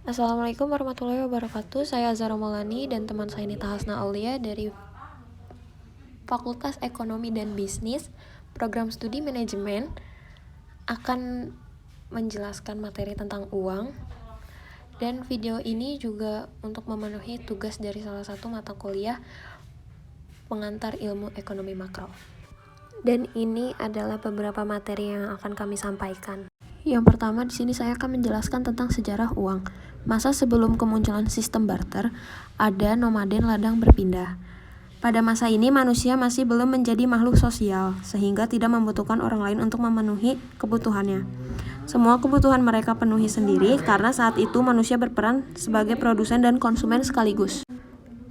Assalamualaikum warahmatullahi wabarakatuh. Saya Azhara Maulani dan teman saya Nita Hasna Aulia dari Fakultas Ekonomi dan Bisnis, Program Studi Manajemen, akan menjelaskan materi tentang uang. Dan video ini juga untuk memenuhi tugas dari salah satu mata kuliah pengantar ilmu ekonomi makro. Dan ini adalah beberapa materi yang akan kami sampaikan. Yang pertama, di sini saya akan menjelaskan tentang sejarah uang. Masa sebelum kemunculan sistem barter, ada nomaden ladang berpindah. Pada masa ini, manusia masih belum menjadi makhluk sosial, sehingga tidak membutuhkan orang lain untuk memenuhi kebutuhannya. Semua kebutuhan mereka penuhi sendiri, karena saat itu manusia berperan sebagai produsen dan konsumen sekaligus.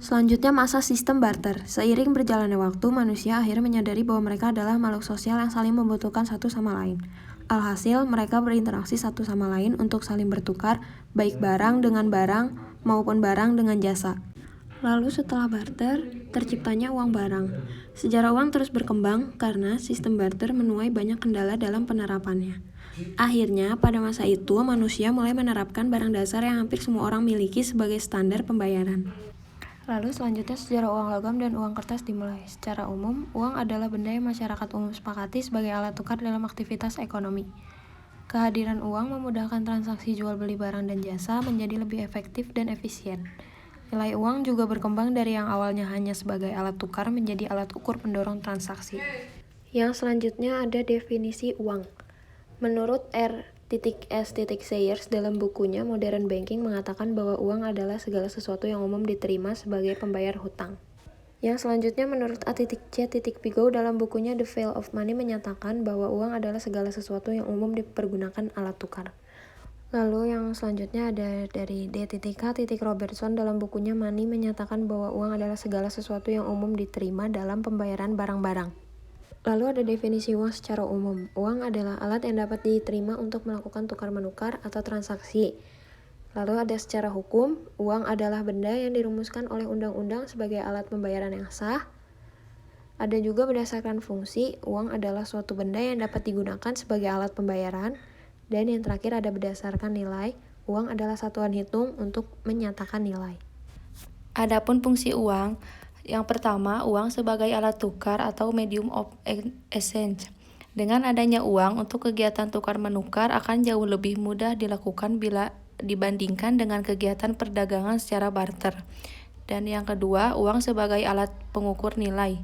Selanjutnya, masa sistem barter. Seiring berjalannya waktu, manusia akhirnya menyadari bahwa mereka adalah makhluk sosial yang saling membutuhkan satu sama lain. Alhasil, mereka berinteraksi satu sama lain untuk saling bertukar, baik barang dengan barang maupun barang dengan jasa. Lalu setelah barter, terciptanya uang barang. Sejarah uang terus berkembang karena sistem barter menuai banyak kendala dalam penerapannya. Akhirnya, pada masa itu, manusia mulai menerapkan barang dasar yang hampir semua orang miliki sebagai standar pembayaran. Lalu selanjutnya sejarah uang logam dan uang kertas dimulai. Secara umum, uang adalah benda yang masyarakat umum sepakati sebagai alat tukar dalam aktivitas ekonomi. Kehadiran uang memudahkan transaksi jual beli barang dan jasa menjadi lebih efektif dan efisien. Nilai uang juga berkembang dari yang awalnya hanya sebagai alat tukar menjadi alat ukur pendorong transaksi. Yang selanjutnya ada definisi uang. Menurut R.S. Sayers dalam bukunya Modern Banking mengatakan bahwa uang adalah segala sesuatu yang umum diterima sebagai pembayar hutang. Yang selanjutnya menurut A.C. Pigow dalam bukunya The Value of Money menyatakan bahwa uang adalah segala sesuatu yang umum dipergunakan alat tukar. Lalu yang selanjutnya ada dari D.K. Robertson dalam bukunya Money menyatakan bahwa uang adalah segala sesuatu yang umum diterima dalam pembayaran barang-barang. Lalu ada definisi uang secara umum. Uang adalah alat yang dapat diterima untuk melakukan tukar-menukar atau transaksi. Lalu ada secara hukum, uang adalah benda yang dirumuskan oleh undang-undang sebagai alat pembayaran yang sah. Ada juga berdasarkan fungsi, uang adalah suatu benda yang dapat digunakan sebagai alat pembayaran. Dan yang terakhir ada berdasarkan nilai, uang adalah satuan hitung untuk menyatakan nilai. Adapun fungsi uang, yang pertama, uang sebagai alat tukar atau medium of exchange. Dengan adanya uang untuk kegiatan tukar-menukar akan jauh lebih mudah dilakukan bila dibandingkan dengan kegiatan perdagangan secara barter. Dan yang kedua, uang sebagai alat pengukur nilai.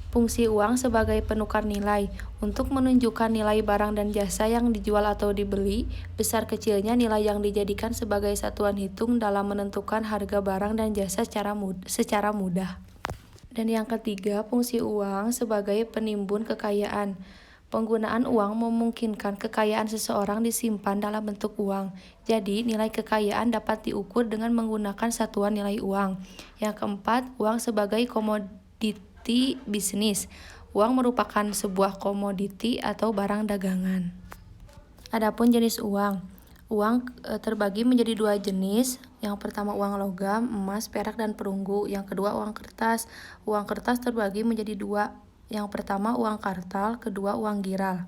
Fungsi uang sebagai penukar nilai. Untuk menunjukkan nilai barang dan jasa yang dijual atau dibeli, besar kecilnya nilai yang dijadikan sebagai satuan hitung dalam menentukan harga barang dan jasa secara mudah. Dan yang ketiga, fungsi uang sebagai penimbun kekayaan. Penggunaan uang memungkinkan kekayaan seseorang disimpan dalam bentuk uang. Jadi, nilai kekayaan dapat diukur dengan menggunakan satuan nilai uang. Yang keempat, uang sebagai komoditi bisnis. Uang merupakan sebuah komoditi atau barang dagangan. Adapun jenis uang. Uang terbagi menjadi dua jenis. Yang pertama uang logam, emas, perak, dan perunggu. Yang kedua uang kertas. Uang kertas terbagi menjadi dua. Yang pertama uang kartal, kedua uang giral.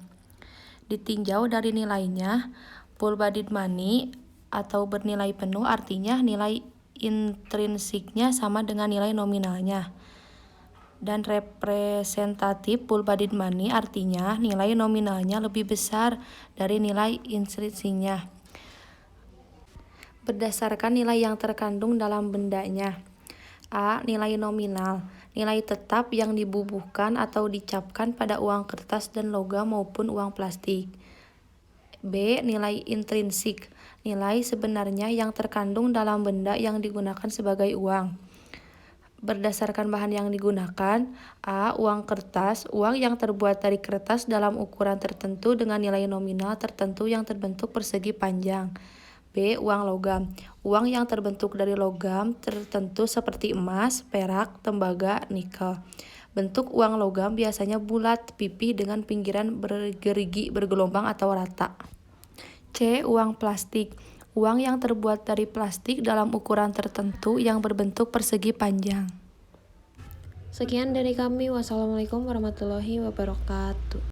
Ditinjau dari nilainya, full-bodied money atau bernilai penuh artinya nilai intrinsiknya sama dengan nilai nominalnya. Dan representatif full-bodied money artinya nilai nominalnya lebih besar dari nilai intrinsiknya berdasarkan nilai yang terkandung dalam bendanya. A. Nilai nominal, nilai tetap yang dibubuhkan atau dicapkan pada uang kertas dan logam maupun uang plastik. B. Nilai intrinsik, nilai sebenarnya yang terkandung dalam benda yang digunakan sebagai uang. Berdasarkan bahan yang digunakan, A. Uang kertas, uang yang terbuat dari kertas dalam ukuran tertentu dengan nilai nominal tertentu yang terbentuk persegi panjang. B. Uang logam, uang yang terbentuk dari logam tertentu seperti emas, perak, tembaga, nikel. Bentuk uang logam biasanya bulat, pipih dengan pinggiran bergerigi bergelombang atau rata. C. Uang plastik, uang yang terbuat dari plastik dalam ukuran tertentu yang berbentuk persegi panjang. Sekian dari kami. Wassalamualaikum warahmatullahi wabarakatuh.